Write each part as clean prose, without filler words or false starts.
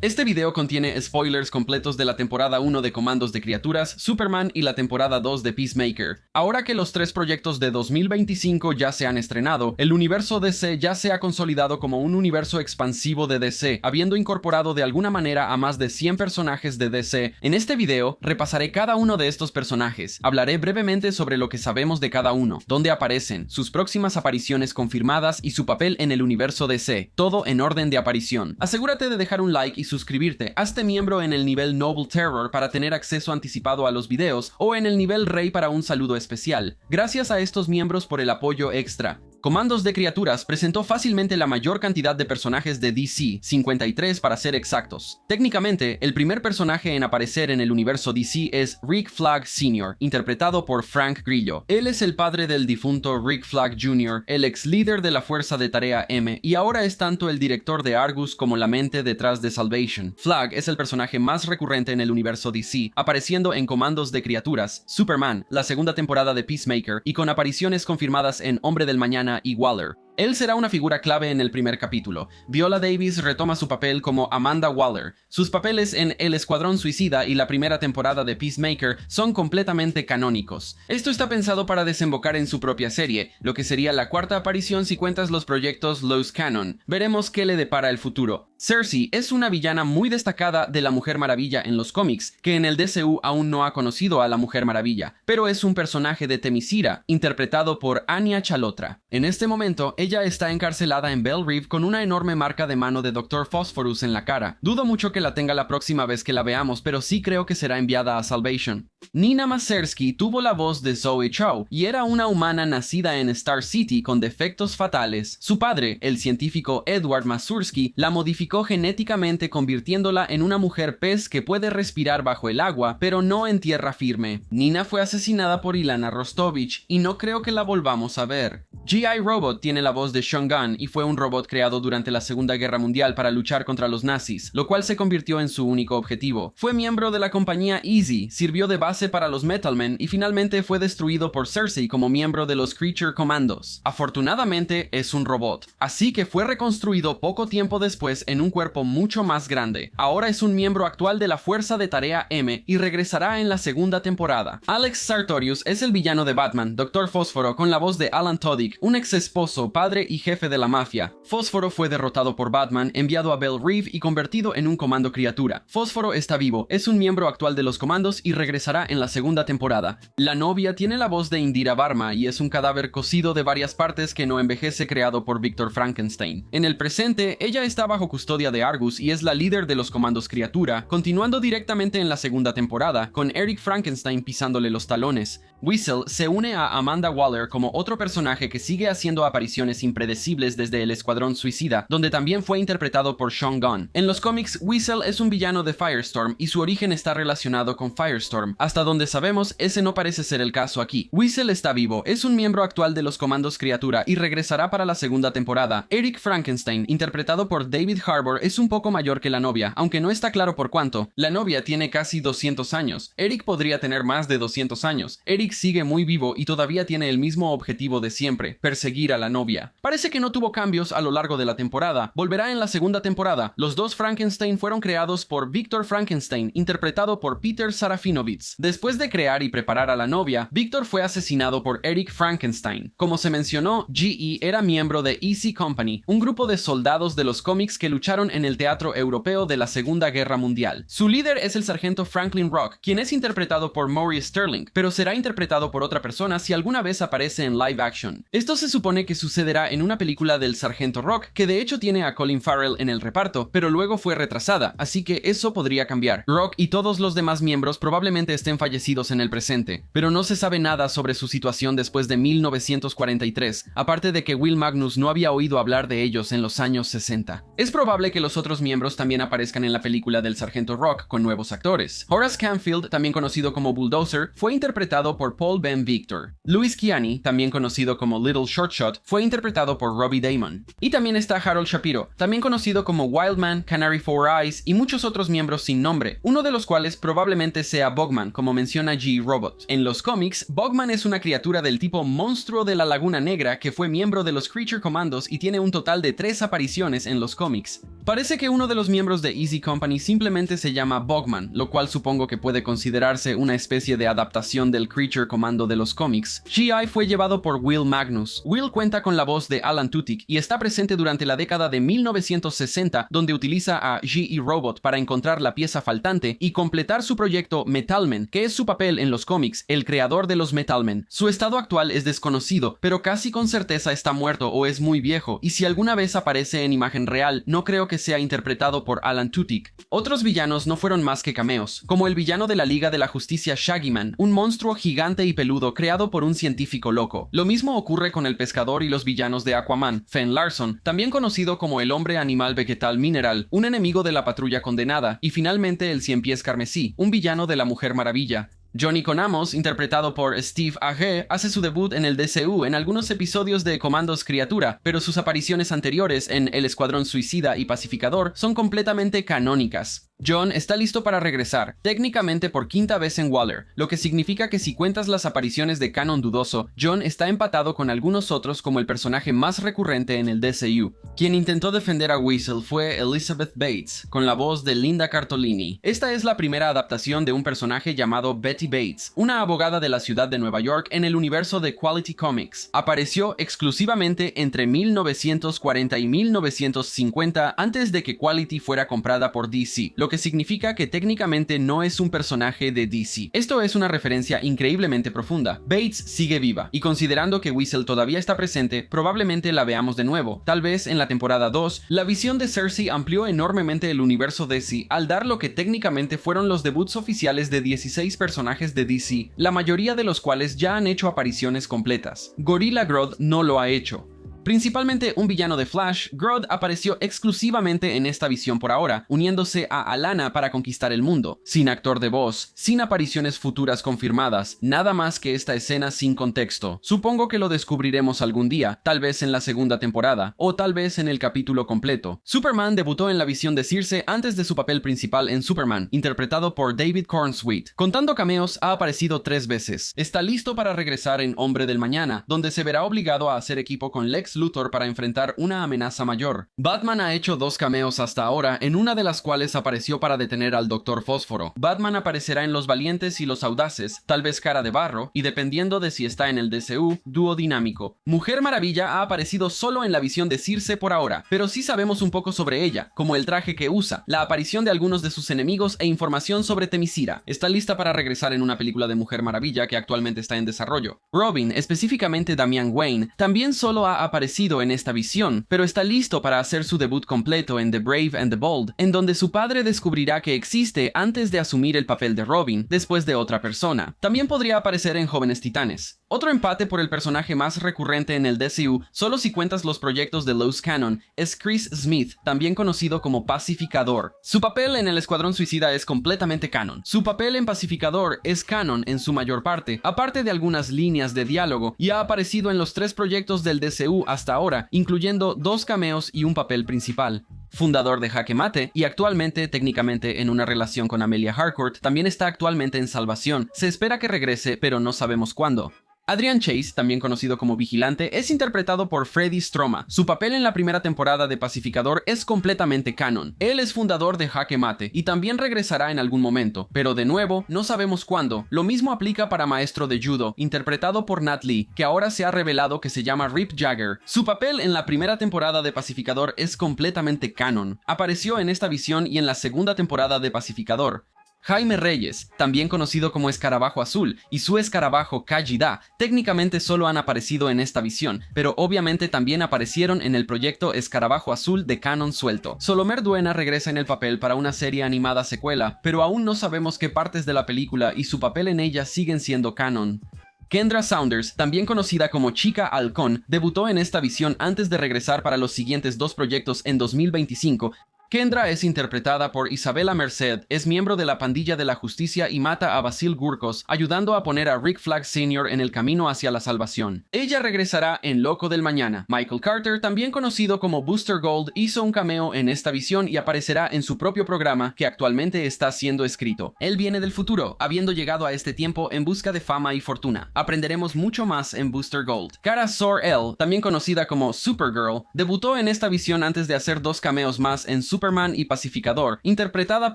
Este video contiene spoilers completos de la temporada 1 de Comandos de Criaturas, Superman y la temporada 2 de Peacemaker. Ahora que los tres proyectos de 2025 ya se han estrenado, el universo DC ya se ha consolidado como un universo expansivo de DC, habiendo incorporado de alguna manera a más de 100 personajes de DC. En este video repasaré cada uno de estos personajes, hablaré brevemente sobre lo que sabemos de cada uno, dónde aparecen, sus próximas apariciones confirmadas y su papel en el universo DC, todo en orden de aparición. Asegúrate de dejar un like y suscribirte, hazte miembro en el nivel Noble Terror para tener acceso anticipado a los videos o en el nivel Rey para un saludo especial. Gracias a estos miembros por el apoyo extra. Comandos de Criaturas presentó fácilmente la mayor cantidad de personajes de DC, 53 para ser exactos. Técnicamente, el primer personaje en aparecer en el universo DC es Rick Flag Sr., interpretado por Frank Grillo. Él es el padre del difunto Rick Flag Jr., el ex líder de la Fuerza de Tarea M, y ahora es tanto el director de Argus como la mente detrás de Salvation. Flag es el personaje más recurrente en el universo DC, apareciendo en Comandos de Criaturas, Superman, la segunda temporada de Peacemaker, y con apariciones confirmadas en Hombre del Mañana y Waller. Él será una figura clave en el primer capítulo. Viola Davis retoma su papel como Amanda Waller. Sus papeles en El Escuadrón Suicida y la primera temporada de Peacemaker son completamente canónicos. Esto está pensado para desembocar en su propia serie, lo que sería la cuarta aparición si cuentas los proyectos Loose Canon. Veremos qué le depara el futuro. Cersei es una villana muy destacada de la Mujer Maravilla en los cómics, que en el DCU aún no ha conocido a la Mujer Maravilla, pero es un personaje de Themyscira, interpretado por Anya Chalotra. En este momento, ella está encarcelada en Belle Reve con una enorme marca de mano de Dr. Phosphorus en la cara. Dudo mucho que la tenga la próxima vez que la veamos, pero sí creo que será enviada a Salvation. Nina Masersky tuvo la voz de Zoe Chow y era una humana nacida en Star City con defectos fatales. Su padre, el científico Edward Masursky, la modificó genéticamente convirtiéndola en una mujer pez que puede respirar bajo el agua, pero no en tierra firme. Nina fue asesinada por Ilana Rostovich y no creo que la volvamos a ver. G.I. Robot tiene la voz de Sean Gunn y fue un robot creado durante la Segunda Guerra Mundial para luchar contra los nazis, lo cual se convirtió en su único objetivo. Fue miembro de la compañía Easy, sirvió de base para los Metal Men y finalmente fue destruido por Cersei como miembro de los Creature Commandos. Afortunadamente es un robot, así que fue reconstruido poco tiempo después en un cuerpo mucho más grande. Ahora es un miembro actual de la Fuerza de Tarea M y regresará en la segunda temporada. Alex Sartorius es el villano de Batman, Dr. Fósforo, con la voz de Alan Tudyk, un ex esposo, padre y jefe de la mafia. Fósforo fue derrotado por Batman, enviado a Belle Reve y convertido en un comando criatura. Fósforo está vivo, es un miembro actual de los comandos y regresará en la segunda temporada. La novia tiene la voz de Indira Varma y es un cadáver cocido de varias partes que no envejece creado por Victor Frankenstein. En el presente, ella está bajo custodia de Argus y es la líder de los comandos criatura, continuando directamente en la segunda temporada, con Eric Frankenstein pisándole los talones. Weasel se une a Amanda Waller como otro personaje que sigue haciendo apariciones impredecibles desde El Escuadrón Suicida, donde también fue interpretado por Sean Gunn. En los cómics, Weasel es un villano de Firestorm y su origen está relacionado con Firestorm. Hasta donde sabemos, ese no parece ser el caso aquí. Weasel está vivo, es un miembro actual de los comandos criatura y regresará para la segunda temporada. Eric Frankenstein, interpretado por David Harbour, es un poco mayor que la novia, aunque no está claro por cuánto. La novia tiene casi 200 años. Eric podría tener más de 200 años. Eric sigue muy vivo y todavía tiene el mismo objetivo de siempre, perseguir a la novia. Parece que no tuvo cambios a lo largo de la temporada. Volverá en la segunda temporada. Los dos Frankenstein fueron creados por Victor Frankenstein, interpretado por Peter Serafinovich. Después de crear y preparar a la novia, Victor fue asesinado por Eric Frankenstein. Como se mencionó, GE era miembro de Easy Company, un grupo de soldados de los cómics que lucharon en el teatro europeo de la Segunda Guerra Mundial. Su líder es el sargento Franklin Rock, quien es interpretado por Maurice Sterling, pero será interpretado por otra persona si alguna vez aparece en live action. Esto se supone que sucederá en una película del sargento Rock, que de hecho tiene a Colin Farrell en el reparto, pero luego fue retrasada, así que eso podría cambiar. Rock y todos los demás miembros probablemente estén fallecidos en el presente, pero no se sabe nada sobre su situación después de 1943, aparte de que Will Magnus no había oído hablar de ellos en los años 60. Es probable que los otros miembros también aparezcan en la película del sargento Rock con nuevos actores. Horace Canfield, también conocido como Bulldozer, fue interpretado por Paul Ben Victor. Louis Kiani, también conocido como Little Short Shot, fue interpretado por Robbie Daymond. Y también está Harold Shapiro, también conocido como Wildman, Canary Four Eyes y muchos otros miembros sin nombre, uno de los cuales probablemente sea Bogman, como menciona G-Robot. En los cómics, Bogman es una criatura del tipo monstruo de la Laguna Negra que fue miembro de los Creature Commandos y tiene un total de 3 apariciones en los cómics. Parece que uno de los miembros de Easy Company simplemente se llama Bogman, lo cual supongo que puede considerarse una especie de adaptación del Creature Commando de los cómics. G.I. fue llevado por Will Magnus. Will cuenta con la voz de Alan Tudyk y está presente durante la década de 1960, donde utiliza a G-Robot para encontrar la pieza faltante y completar su proyecto Metalman, que es su papel en los cómics, el creador de los Metalmen. Su estado actual es desconocido, pero casi con certeza está muerto o es muy viejo, y si alguna vez aparece en imagen real, no creo que sea interpretado por Alan Tudyk. Otros villanos no fueron más que cameos, como el villano de la Liga de la Justicia Shaggyman, un monstruo gigante y peludo creado por un científico loco. Lo mismo ocurre con el pescador y los villanos de Aquaman, Fenn Larson, también conocido como el hombre animal vegetal Mineral, un enemigo de la Patrulla Condenada, y finalmente el Cien Pies Carmesí, un villano de la Mujer Maravilla. Johnny Konamos, interpretado por Steve Agee, hace su debut en el DCU en algunos episodios de Comandos Criatura, pero sus apariciones anteriores en El Escuadrón Suicida y Pacificador son completamente canónicas. John está listo para regresar, técnicamente por quinta vez en Waller, lo que significa que si cuentas las apariciones de canon dudoso, John está empatado con algunos otros como el personaje más recurrente en el DCU. Quien intentó defender a Weasel fue Elizabeth Bates, con la voz de Linda Cardellini. Esta es la primera adaptación de un personaje llamado Betty Bates, una abogada de la ciudad de Nueva York en el universo de Quality Comics. Apareció exclusivamente entre 1940 y 1950 antes de que Quality fuera comprada por DC, lo que significa que técnicamente no es un personaje de DC. Esto es una referencia increíblemente profunda. Bates sigue viva, y considerando que Weasel todavía está presente, probablemente la veamos de nuevo. Tal vez en la temporada 2, la visión de Cersei amplió enormemente el universo DC al dar lo que técnicamente fueron los debuts oficiales de 16 personajes de DC, la mayoría de los cuales ya han hecho apariciones completas. Gorilla Grodd no lo ha hecho. Principalmente un villano de Flash, Grodd apareció exclusivamente en esta visión por ahora, uniéndose a Alana para conquistar el mundo, sin actor de voz, sin apariciones futuras confirmadas, nada más que esta escena sin contexto. Supongo que lo descubriremos algún día, tal vez en la segunda temporada, o tal vez en el capítulo completo. Superman debutó en la visión de Circe antes de su papel principal en Superman, interpretado por David Cornsweet. Contando cameos, ha aparecido 3 veces. Está listo para regresar en Hombre del Mañana, donde se verá obligado a hacer equipo con Lex Luthor para enfrentar una amenaza mayor. Batman ha hecho 2 cameos hasta ahora, en una de las cuales apareció para detener al Dr. Fósforo. Batman aparecerá en Los Valientes y Los Audaces, tal vez Cara de Barro, y dependiendo de si está en el DCU, dúo dinámico. Mujer Maravilla ha aparecido solo en la visión de Circe por ahora, pero sí sabemos un poco sobre ella, como el traje que usa, la aparición de algunos de sus enemigos e información sobre Themyscira. Está lista para regresar en una película de Mujer Maravilla que actualmente está en desarrollo. Robin, específicamente Damian Wayne, también solo ha aparecido en esta visión, pero está listo para hacer su debut completo en The Brave and the Bold, en donde su padre descubrirá que existe antes de asumir el papel de Robin, después de otra persona. También podría aparecer en Jóvenes Titanes. Otro empate por el personaje más recurrente en el DCU, solo si cuentas los proyectos de Loose Cannon, es Chris Smith, también conocido como Pacificador. Su papel en el Escuadrón Suicida es completamente canon. Su papel en Pacificador es canon en su mayor parte, aparte de algunas líneas de diálogo, y ha aparecido en los 3 proyectos del DCU hasta ahora, incluyendo 2 cameos y un papel principal. Fundador de Jaque Mate y actualmente técnicamente en una relación con Amelia Harcourt, también está actualmente en Salvación. Se espera que regrese, pero no sabemos cuándo. Adrian Chase, también conocido como Vigilante, es interpretado por Freddie Stroma. Su papel en la primera temporada de Pacificador es completamente canon. Él es fundador de Jaque Mate y también regresará en algún momento, pero de nuevo, no sabemos cuándo. Lo mismo aplica para Maestro de Judo, interpretado por Nat Lee, que ahora se ha revelado que se llama Rip Jagger. Su papel en la primera temporada de Pacificador es completamente canon. Apareció en esta visión y en la segunda temporada de Pacificador. Jaime Reyes, también conocido como Escarabajo Azul, y su escarabajo Kajida, técnicamente solo han aparecido en esta visión, pero obviamente también aparecieron en el proyecto Escarabajo Azul de canon suelto. Solomer Duena regresa en el papel para una serie animada secuela, pero aún no sabemos qué partes de la película y su papel en ella siguen siendo canon. Kendra Saunders, también conocida como Chica Halcón, debutó en esta visión antes de regresar para los siguientes 2 proyectos en 2025, Kendra es interpretada por Isabella Merced, es miembro de la Pandilla de la Justicia y mata a Basil Gurkos, ayudando a poner a Rick Flag Sr. en el camino hacia la salvación. Ella regresará en Loco del Mañana. Michael Carter, también conocido como Booster Gold, hizo un cameo en esta visión y aparecerá en su propio programa que actualmente está siendo escrito. Él viene del futuro, habiendo llegado a este tiempo en busca de fama y fortuna. Aprenderemos mucho más en Booster Gold. Kara Zor-El, también conocida como Supergirl, debutó en esta visión antes de hacer 2 cameos más en Superman y Pacificador, interpretada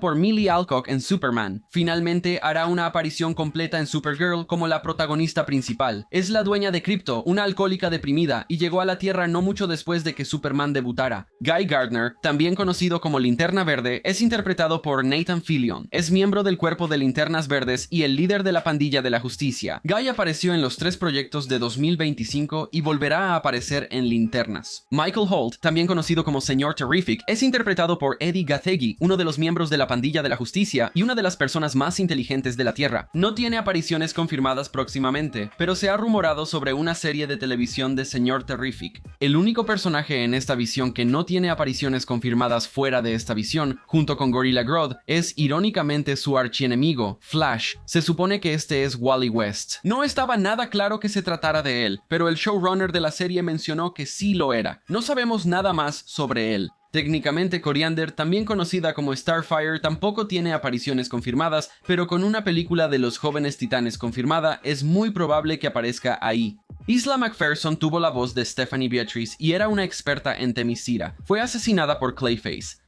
por Millie Alcock en Superman. Finalmente hará una aparición completa en Supergirl como la protagonista principal. Es la dueña de Krypto, una alcohólica deprimida, y llegó a la Tierra no mucho después de que Superman debutara. Guy Gardner, también conocido como Linterna Verde, es interpretado por Nathan Fillion. Es miembro del cuerpo de Linternas Verdes y el líder de la Pandilla de la Justicia. Guy apareció en los 3 proyectos de 2025 y volverá a aparecer en Linternas. Michael Holt, también conocido como Señor Terrific, es interpretado por Eddie Gathegi, uno de los miembros de la Pandilla de la Justicia y una de las personas más inteligentes de la Tierra. No tiene apariciones confirmadas próximamente, pero se ha rumorado sobre una serie de televisión de Señor Terrific. El único personaje en esta visión que no tiene apariciones confirmadas fuera de esta visión, junto con Gorilla Grodd, es irónicamente su archienemigo, Flash. Se supone que este es Wally West. No estaba nada claro que se tratara de él, pero el showrunner de la serie mencionó que sí lo era. No sabemos nada más sobre él. Técnicamente, Koriander, también conocida como Starfire, tampoco tiene apariciones confirmadas, pero con una película de los Jóvenes Titanes confirmada, es muy probable que aparezca ahí. Isla McPherson tuvo la voz de Stephanie Beatrice y era una experta en Themyscira. Fue asesinada por Clayface.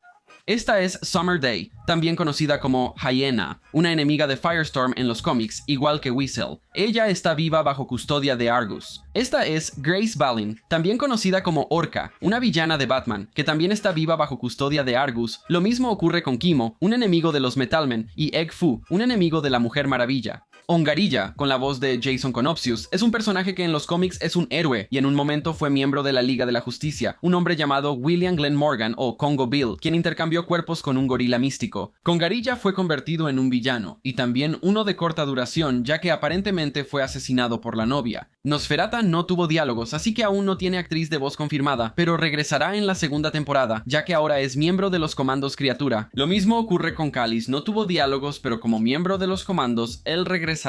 Esta es Summer Day, también conocida como Hyena, una enemiga de Firestorm en los cómics, igual que Weasel. Ella está viva bajo custodia de Argus. Esta es Grace Balin, también conocida como Orca, una villana de Batman, que también está viva bajo custodia de Argus. Lo mismo ocurre con Kimo, un enemigo de los Metalmen, y Egg Fu, un enemigo de la Mujer Maravilla. Ongarilla, con la voz de Jason Konopsius, es un personaje que en los cómics es un héroe y en un momento fue miembro de la Liga de la Justicia, un hombre llamado William Glenn Morgan o Congo Bill, quien intercambió cuerpos con un gorila místico. Congarilla fue convertido en un villano, y también uno de corta duración, ya que aparentemente fue asesinado por la novia. Nosferata no tuvo diálogos, así que aún no tiene actriz de voz confirmada, pero regresará en la segunda temporada, ya que ahora es miembro de los Comandos Criatura. Lo mismo ocurre con Callis, no tuvo diálogos, pero como miembro de los Comandos, él regresará.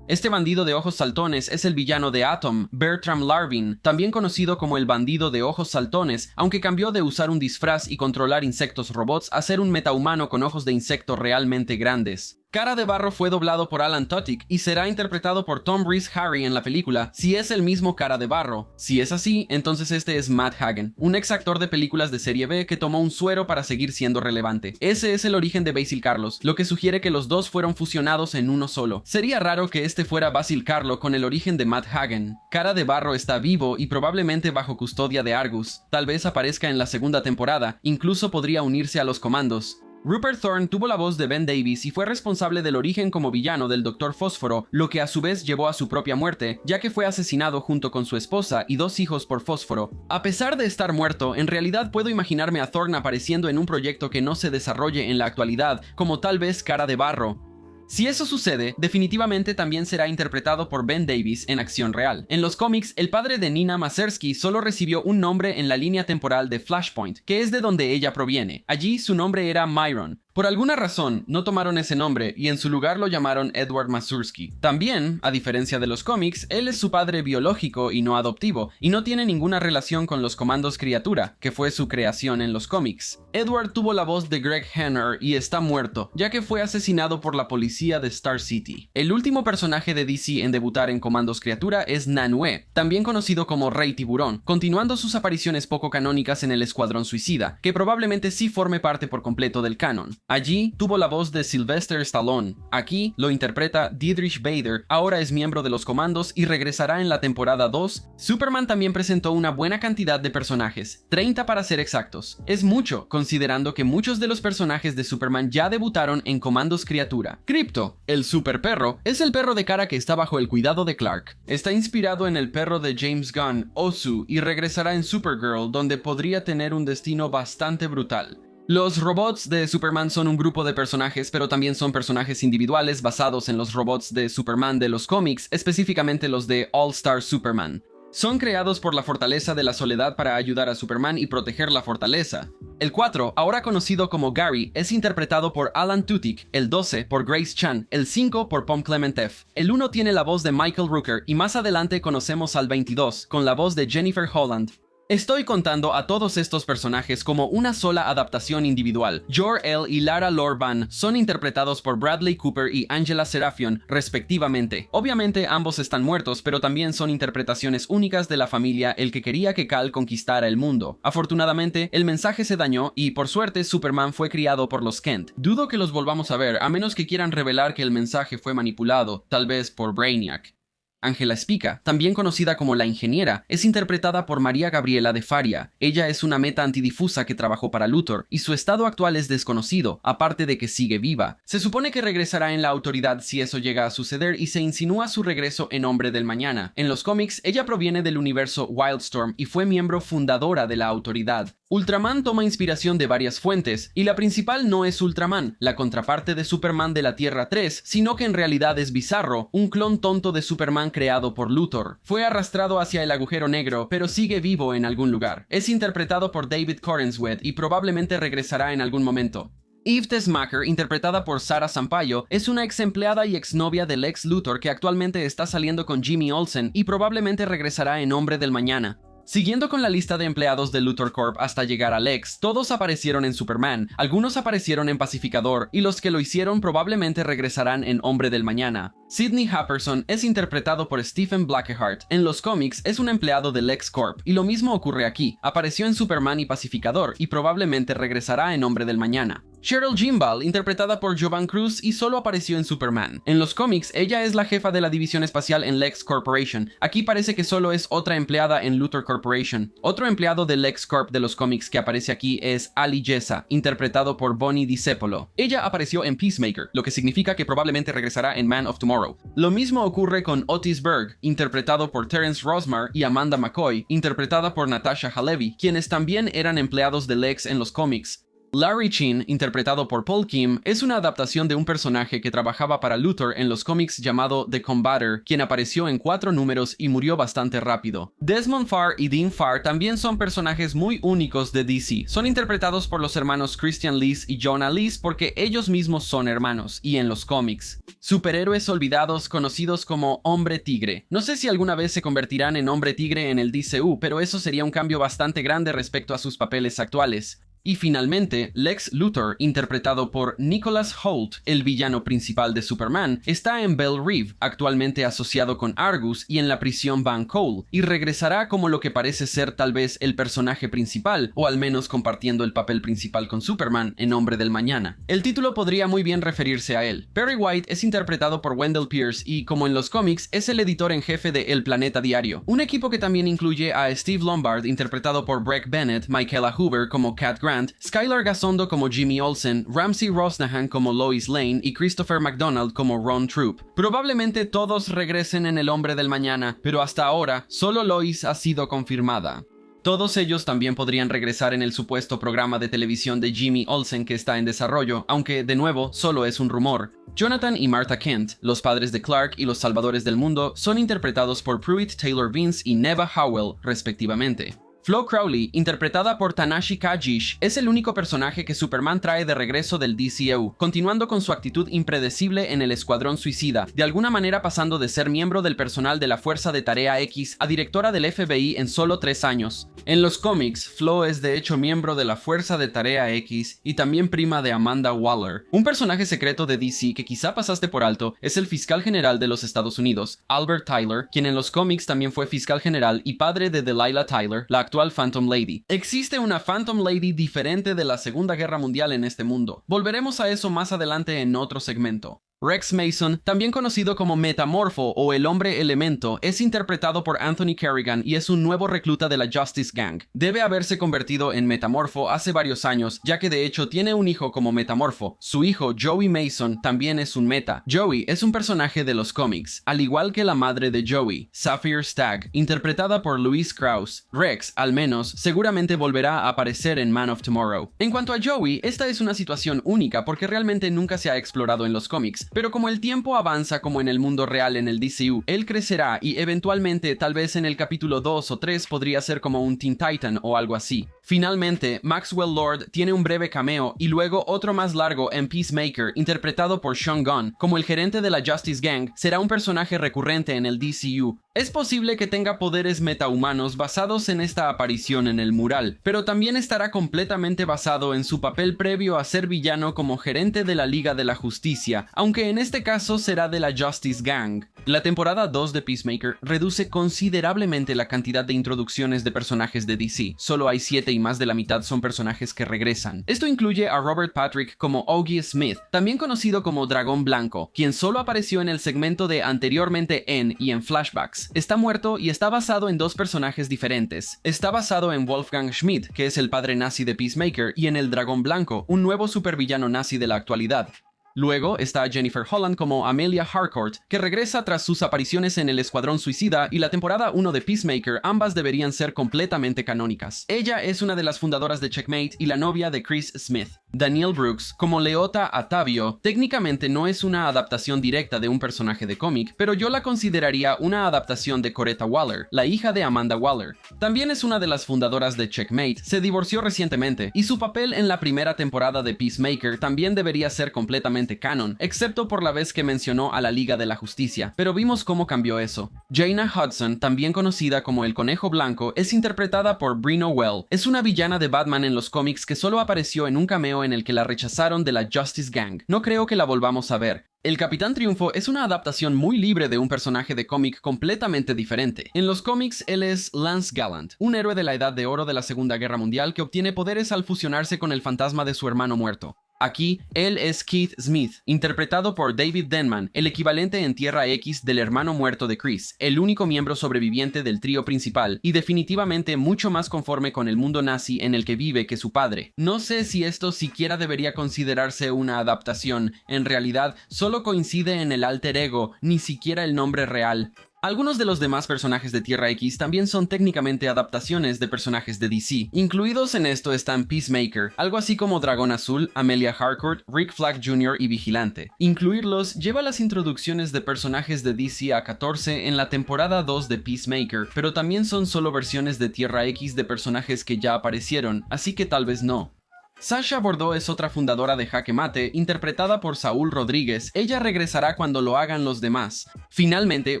Este bandido de ojos saltones es el villano de Atom, Bertram Larvin, también conocido como el bandido de ojos saltones, aunque cambió de usar un disfraz y controlar insectos robots a ser un metahumano con ojos de insecto realmente grandes. Cara de Barro fue doblado por Alan Tudyk y será interpretado por Tom Rhys Harry en la película, si es el mismo Cara de Barro. Si es así, entonces este es Matt Hagen, un ex actor de películas de serie B que tomó un suero para seguir siendo relevante. Ese es el origen de Basil Karlos, lo que sugiere que los dos fueron fusionados en uno solo. Sería raro que este fuera Basil Karlo con el origen de Matt Hagen. Cara de Barro está vivo y probablemente bajo custodia de Argus. Tal vez aparezca en la segunda temporada, incluso podría unirse a los Comandos. Rupert Thorne tuvo la voz de Ben Davis y fue responsable del origen como villano del Dr. Fósforo, lo que a su vez llevó a su propia muerte, ya que fue asesinado junto con su esposa y 2 hijos por Fósforo. A pesar de estar muerto, en realidad puedo imaginarme a Thorne apareciendo en un proyecto que no se desarrolle en la actualidad, como tal vez Cara de Barro. Si eso sucede, definitivamente también será interpretado por Ben Davis en acción real. En los cómics, el padre de Nina Masersky solo recibió un nombre en la línea temporal de Flashpoint, que es de donde ella proviene. Allí su nombre era Myron. Por alguna razón, no tomaron ese nombre y en su lugar lo llamaron Edward Masursky. También, a diferencia de los cómics, él es su padre biológico y no adoptivo, y no tiene ninguna relación con los Comandos Criatura, que fue su creación en los cómics. Edward tuvo la voz de Greg Hanner y está muerto, ya que fue asesinado por la policía de Star City. El último personaje de DC en debutar en Comandos Criatura es Nanue, también conocido como Rey Tiburón, continuando sus apariciones poco canónicas en el Escuadrón Suicida, que probablemente sí forme parte por completo del canon. Allí tuvo la voz de Sylvester Stallone. Aquí lo interpreta Dietrich Bader, ahora es miembro de los Comandos y regresará en la temporada 2. Superman también presentó una buena cantidad de personajes, 30 para ser exactos. Es mucho, considerando que muchos de los personajes de Superman ya debutaron en Comandos Criatura. Krypto, el super perro, es el perro de Kara que está bajo el cuidado de Clark. Está inspirado en el perro de James Gunn, Osu, y regresará en Supergirl, donde podría tener un destino bastante brutal. Los robots de Superman son un grupo de personajes, pero también son personajes individuales basados en los robots de Superman de los cómics, específicamente los de All Star Superman. Son creados por la Fortaleza de la Soledad para ayudar a Superman y proteger la fortaleza. El 4, ahora conocido como Gary, es interpretado por Alan Tudyk, el 12 por Grace Chan, el 5 por Pom Klementieff. El 1 tiene la voz de Michael Rooker y más adelante conocemos al 22 con la voz de Jennifer Holland. Estoy contando a todos estos personajes como una sola adaptación individual. Jor-El y Lara Lor-Ban son interpretados por Bradley Cooper y Angela Serafion, respectivamente. Obviamente ambos están muertos, pero también son interpretaciones únicas de la familia el que quería que Kal conquistara el mundo. Afortunadamente, el mensaje se dañó y, por suerte, Superman fue criado por los Kent. Dudo que los volvamos a ver, a menos que quieran revelar que el mensaje fue manipulado, tal vez por Brainiac. Angela Spica, también conocida como la ingeniera, es interpretada por María Gabriela de Faria. Ella es una meta antidifusa que trabajó para Luthor, y su estado actual es desconocido, aparte de que sigue viva. Se supone que regresará en la autoridad si eso llega a suceder y se insinúa su regreso en Hombre del Mañana. En los cómics, ella proviene del universo Wildstorm y fue miembro fundadora de la autoridad. Ultraman toma inspiración de varias fuentes, y la principal no es Ultraman, la contraparte de Superman de la Tierra 3, sino que en realidad es Bizarro, un clon tonto de Superman creado por Luthor. Fue arrastrado hacia el agujero negro, pero sigue vivo en algún lugar. Es interpretado por David Corenswet y probablemente regresará en algún momento. Eve Tessmacher, interpretada por Sara Sampaio, es una ex empleada y exnovia del ex Luthor que actualmente está saliendo con Jimmy Olsen y probablemente regresará en Hombre del Mañana. Siguiendo con la lista de empleados de Luthor Corp hasta llegar a Lex, todos aparecieron en Superman, algunos aparecieron en Pacificador, y los que lo hicieron probablemente regresarán en Hombre del Mañana. Sidney Happerson es interpretado por Stephen Blackheart. En los cómics es un empleado de Lex Corp, y lo mismo ocurre aquí. Apareció en Superman y Pacificador, y probablemente regresará en Hombre del Mañana. Cheryl Jimbal, interpretada por Jovan Cruz, y solo apareció en Superman. En los cómics, ella es la jefa de la división espacial en Lex Corporation. Aquí parece que solo es otra empleada en Luthor Corporation. Otro empleado de Lex Corp de los cómics que aparece aquí es Ali Jessa, interpretado por Bonnie DiCepolo. Ella apareció en Peacemaker, lo que significa que probablemente regresará en Man of Tomorrow. Lo mismo ocurre con Otis Berg, interpretado por Terrence Rosmar, y Amanda McCoy, interpretada por Natasha Halevi, quienes también eran empleados de Lex en los cómics. Larry Chin, interpretado por Paul Kim, es una adaptación de un personaje que trabajaba para Luthor en los cómics llamado The Combatter, quien apareció en 4 números y murió bastante rápido. Desmond Farr y Dean Farr también son personajes muy únicos de DC. Son interpretados por los hermanos Christian Lees y Jonah Lees porque ellos mismos son hermanos, y en los cómics. Superhéroes olvidados conocidos como Hombre Tigre. No sé si alguna vez se convertirán en Hombre Tigre en el DCU, pero eso sería un cambio bastante grande respecto a sus papeles actuales. Y finalmente, Lex Luthor, interpretado por Nicholas Hoult, el villano principal de Superman, está en Belle Reve, actualmente asociado con Argus y en la prisión Van Cole, y regresará como lo que parece ser tal vez el personaje principal, o al menos compartiendo el papel principal con Superman en Hombre del Mañana. El título podría muy bien referirse a él. Perry White es interpretado por Wendell Pierce y, como en los cómics, es el editor en jefe de El Planeta Diario, un equipo que también incluye a Steve Lombard, interpretado por Breck Bennett, Michaela Hoover como Cat Grant, Skylar Gazondo como Jimmy Olsen, Ramsey Rosnahan como Lois Lane y Christopher McDonald como Ron Troop. Probablemente todos regresen en El Hombre del Mañana, pero hasta ahora solo Lois ha sido confirmada. Todos ellos también podrían regresar en el supuesto programa de televisión de Jimmy Olsen que está en desarrollo, aunque, de nuevo, solo es un rumor. Jonathan y Martha Kent, los padres de Clark y los salvadores del mundo, son interpretados por Pruitt Taylor Vince y Neva Howell, respectivamente. Flo Crowley, interpretada por Tanashi Kajish, es el único personaje que Superman trae de regreso del DCU, continuando con su actitud impredecible en el Escuadrón Suicida, de alguna manera pasando de ser miembro del personal de la Fuerza de Tarea X a directora del FBI en solo 3 años. En los cómics, Flo es de hecho miembro de la Fuerza de Tarea X y también prima de Amanda Waller. Un personaje secreto de DC que quizá pasaste por alto es el fiscal general de los Estados Unidos, Albert Tyler, quien en los cómics también fue fiscal general y padre de Delilah Tyler, la actual Phantom Lady. Existe una Phantom Lady diferente de la Segunda Guerra Mundial en este mundo. Volveremos a eso más adelante en otro segmento. Rex Mason, también conocido como Metamorfo o el Hombre Elemento, es interpretado por Anthony Kerrigan y es un nuevo recluta de la Justice Gang. Debe haberse convertido en Metamorfo hace varios años, ya que de hecho tiene un hijo como Metamorfo. Su hijo, Joey Mason, también es un meta. Joey es un personaje de los cómics, al igual que la madre de Joey, Sapphire Stagg, interpretada por Louise Krause. Rex, al menos, seguramente volverá a aparecer en Man of Tomorrow. En cuanto a Joey, esta es una situación única porque realmente nunca se ha explorado en los cómics. pero como el tiempo avanza como en el mundo real en el DCU, él crecerá y eventualmente tal vez en el capítulo 2 o 3 podría ser como un Teen Titan o algo así. Finalmente, Maxwell Lord tiene un breve cameo y luego otro más largo en Peacemaker, interpretado por Sean Gunn, como el gerente de la Justice Gang. Será un personaje recurrente en el DCU. Es posible que tenga poderes metahumanos basados en esta aparición en el mural, pero también estará completamente basado en su papel previo a ser villano como gerente de la Liga de la Justicia, aunque en este caso será de la Justice Gang. La temporada 2 de Peacemaker reduce considerablemente la cantidad de introducciones de personajes de DC. Solo hay 7 y más de la mitad son personajes que regresan. Esto incluye a Robert Patrick como Augie Smith, también conocido como Dragón Blanco, quien solo apareció en el segmento de Anteriormente en y en flashbacks. Está muerto y está basado en 2 personajes diferentes. Está basado en Wolfgang Schmidt, que es el padre nazi de Peacemaker, y en el Dragón Blanco, un nuevo supervillano nazi de la actualidad. Luego está Jennifer Holland como Amelia Harcourt, que regresa tras sus apariciones en El Escuadrón Suicida y la temporada 1 de Peacemaker. Ambas deberían ser completamente canónicas. Ella es una de las fundadoras de Checkmate y la novia de Chris Smith. Danielle Brooks como Leota Atavio técnicamente no es una adaptación directa de un personaje de cómic, pero yo la consideraría una adaptación de Coretta Waller, la hija de Amanda Waller. También es una de las fundadoras de Checkmate, se divorció recientemente, y su papel en la primera temporada de Peacemaker también debería ser completamente canon, excepto por la vez que mencionó a la Liga de la Justicia, pero vimos cómo cambió eso. Jaina Hudson, también conocida como el Conejo Blanco, es interpretada por Brie Nowell. Es una villana de Batman en los cómics que solo apareció en un cameo en el que la rechazaron de la Justice Gang. No creo que la volvamos a ver. El Capitán Triunfo es una adaptación muy libre de un personaje de cómic completamente diferente. En los cómics, él es Lance Gallant, un héroe de la Edad de Oro de la Segunda Guerra Mundial que obtiene poderes al fusionarse con el fantasma de su hermano muerto. Aquí, él es Keith Smith, interpretado por David Denman, el equivalente en Tierra X del hermano muerto de Chris, el único miembro sobreviviente del trío principal, y definitivamente mucho más conforme con el mundo nazi en el que vive que su padre. No sé si esto siquiera debería considerarse una adaptación, en realidad solo coincide en el alter ego, ni siquiera el nombre real. Algunos de los demás personajes de Tierra X también son técnicamente adaptaciones de personajes de DC. Incluidos en esto están Peacemaker, algo así como Dragón Azul, Amelia Harcourt, Rick Flag Jr. y Vigilante. Incluirlos lleva las introducciones de personajes de DC a 14 en la temporada 2 de Peacemaker, pero también son solo versiones de Tierra X de personajes que ya aparecieron, así que tal vez no. Sasha Bordeaux es otra fundadora de Jaque Mate, interpretada por Saúl Rodríguez. Ella regresará cuando lo hagan los demás. Finalmente,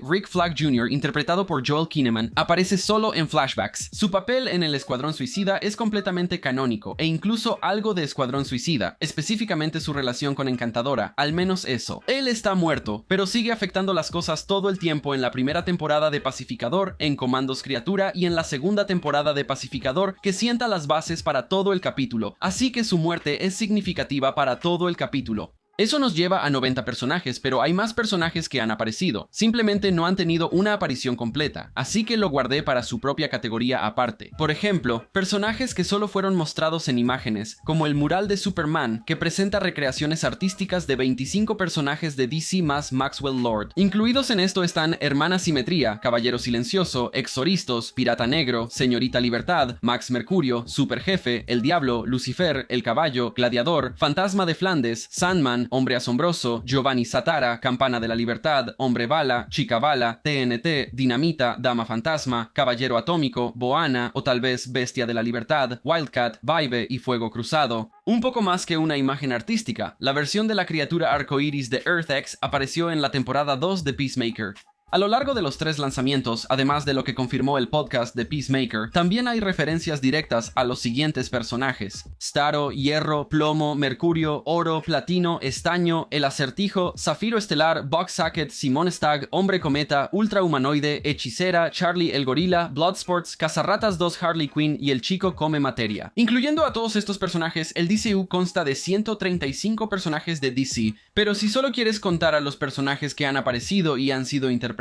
Rick Flag Jr., interpretado por Joel Kinnaman, aparece solo en flashbacks. Su papel en el Escuadrón Suicida es completamente canónico, e incluso algo de Escuadrón Suicida, específicamente su relación con Encantadora, al menos eso. Él está muerto, pero sigue afectando las cosas todo el tiempo en la primera temporada de Pacificador, en Comandos Criatura y en la segunda temporada de Pacificador, que sienta las bases para todo el capítulo, así que su muerte es significativa para todo el capítulo. Eso nos lleva a 90 personajes, pero hay más personajes que han aparecido. Simplemente no han tenido una aparición completa, así que lo guardé para su propia categoría aparte. Por ejemplo, personajes que solo fueron mostrados en imágenes, como el mural de Superman, que presenta recreaciones artísticas de 25 personajes de DC más Maxwell Lord. Incluidos en esto están Hermana Simetría, Caballero Silencioso, Exoristos, Pirata Negro, Señorita Libertad, Max Mercurio, Superjefe, El Diablo, Lucifer, El Caballo, Gladiador, Fantasma de Flandes, Sandman, Hombre Asombroso, Giovanni Satara, Campana de la Libertad, Hombre Bala, Chica Bala, TNT, Dinamita, Dama Fantasma, Caballero Atómico, Boana o tal vez Bestia de la Libertad, Wildcat, Vibe y Fuego Cruzado. Un poco más que una imagen artística, la versión de la criatura arcoíris de Earth-X apareció en la temporada 2 de Peacemaker. A lo largo de los 3 lanzamientos, además de lo que confirmó el podcast de Peacemaker, también hay referencias directas a los siguientes personajes: Starro, Hierro, Plomo, Mercurio, Oro, Platino, Estaño, El Acertijo, Zafiro Estelar, Box Sacket, Simón Stagg, Hombre Cometa, Ultra Humanoide, Hechicera, Charlie el Gorila, Bloodsports, Cazarratas 2 Harley Quinn y El Chico Come Materia. Incluyendo a todos estos personajes, el DCU consta de 135 personajes de DC, pero si solo quieres contar a los personajes que han aparecido y han sido interpretados,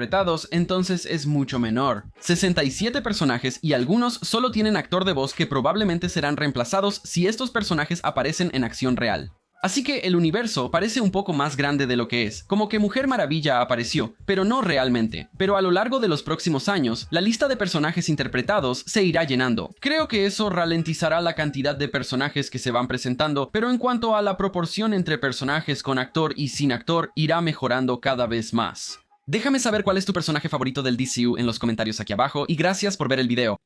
entonces es mucho menor. 67 personajes y algunos solo tienen actor de voz que probablemente serán reemplazados si estos personajes aparecen en acción real. Así que el universo parece un poco más grande de lo que es, como que Mujer Maravilla apareció, pero no realmente. Pero a lo largo de los próximos años, la lista de personajes interpretados se irá llenando. Creo que eso ralentizará la cantidad de personajes que se van presentando, pero en cuanto a la proporción entre personajes con actor y sin actor, irá mejorando cada vez más. Déjame saber cuál es tu personaje favorito del DCU en los comentarios aquí abajo y gracias por ver el video.